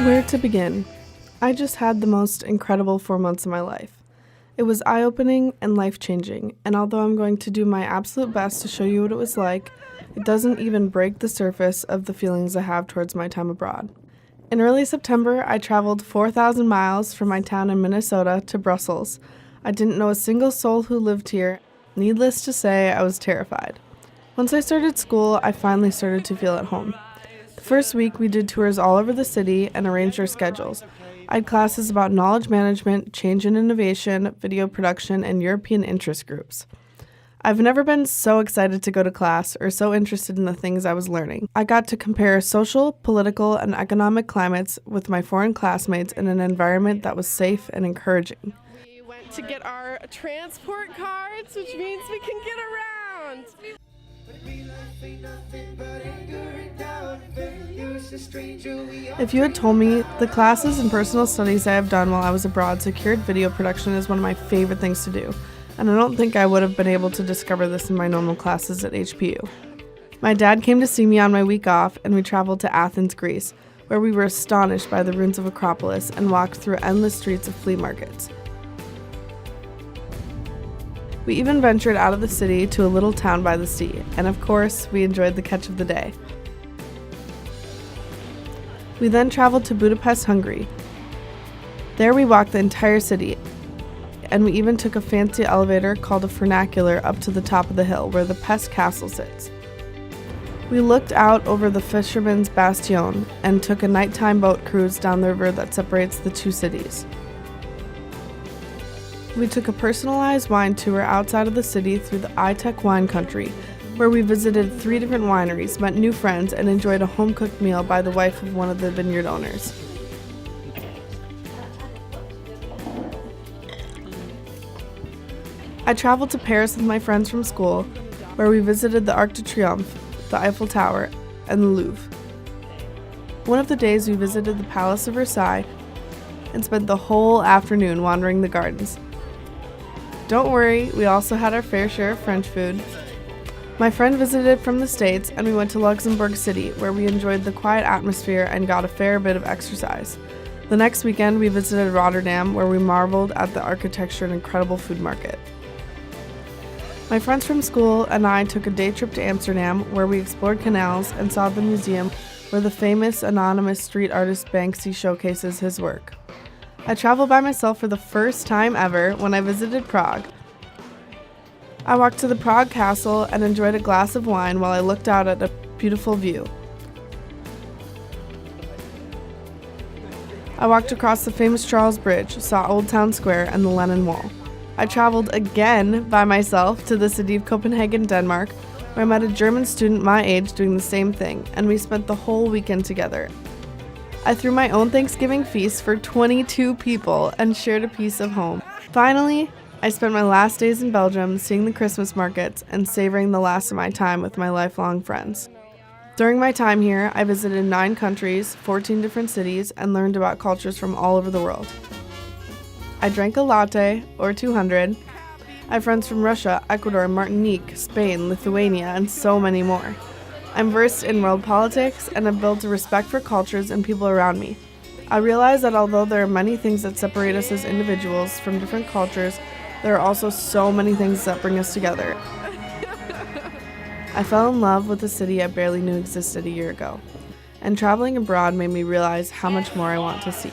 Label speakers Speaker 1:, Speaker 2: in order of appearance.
Speaker 1: Where to begin? I just had the most incredible 4 months of my life. It was eye-opening and life-changing, and although I'm going to do my absolute best to show you what it was like, it doesn't even break the surface of the feelings I have towards my time abroad. In early September, I traveled 4,000 miles from my town in Minnesota to Brussels. I didn't know a single soul who lived here. Needless to say, I was terrified. Once I started school, I finally started to feel at home. The first week, we did tours all over the city and arranged our schedules. I had classes about knowledge management, change and innovation, video production, and European interest groups. I've never been so excited to go to class or so interested in the things I was learning. I got to compare social, political, and economic climates with my foreign classmates in an environment that was safe and encouraging.
Speaker 2: We went to get our transport cards, which means we can get around.
Speaker 1: If you had told me the classes and personal studies I have done while I was abroad secured video production is one of my favorite things to do, and I don't think I would have been able to discover this in my normal classes at HPU. My dad came to see me on my week off, and we traveled to Athens, Greece, where we were astonished by the ruins of Acropolis and walked through endless streets of flea markets. We even ventured out of the city to a little town by the sea, and of course, we enjoyed the catch of the day. We then traveled to Budapest, Hungary. There we walked the entire city, and we even took a fancy elevator called a funicular up to the top of the hill where the Pest Castle sits. We looked out over the Fisherman's Bastion and took a nighttime boat cruise down the river that separates the two cities. We took a personalized wine tour outside of the city through the iTech wine country, where we visited 3 different wineries, met new friends, and enjoyed a home-cooked meal by the wife of one of the vineyard owners. I traveled to Paris with my friends from school, where we visited the Arc de Triomphe, the Eiffel Tower, and the Louvre. One of the days we visited the Palace of Versailles and spent the whole afternoon wandering the gardens. Don't worry, we also had our fair share of French food. My friend visited from the States, and we went to Luxembourg City, where we enjoyed the quiet atmosphere and got a fair bit of exercise. The next weekend, we visited Rotterdam, where we marveled at the architecture and incredible food market. My friends from school and I took a day trip to Amsterdam, where we explored canals and saw the museum where the famous anonymous street artist Banksy showcases his work. I traveled by myself for the first time ever when I visited Prague. I walked to the Prague Castle and enjoyed a glass of wine while I looked out at a beautiful view. I walked across the famous Charles Bridge, saw Old Town Square and the Lenin Wall. I traveled again by myself to the city of Copenhagen, Denmark, where I met a German student my age doing the same thing, and we spent the whole weekend together. I threw my own Thanksgiving feast for 22 people and shared a piece of home. Finally, I spent my last days in Belgium seeing the Christmas markets and savoring the last of my time with my lifelong friends. During my time here, I visited 9 countries, 14 different cities, and learned about cultures from all over the world. I drank a latte, or 200. I have friends from Russia, Ecuador, Martinique, Spain, Lithuania, and so many more. I'm versed in world politics and have built a respect for cultures and people around me. I realize that although there are many things that separate us as individuals from different cultures, there are also so many things that bring us together. I fell in love with a city I barely knew existed a year ago, and traveling abroad made me realize how much more I want to see.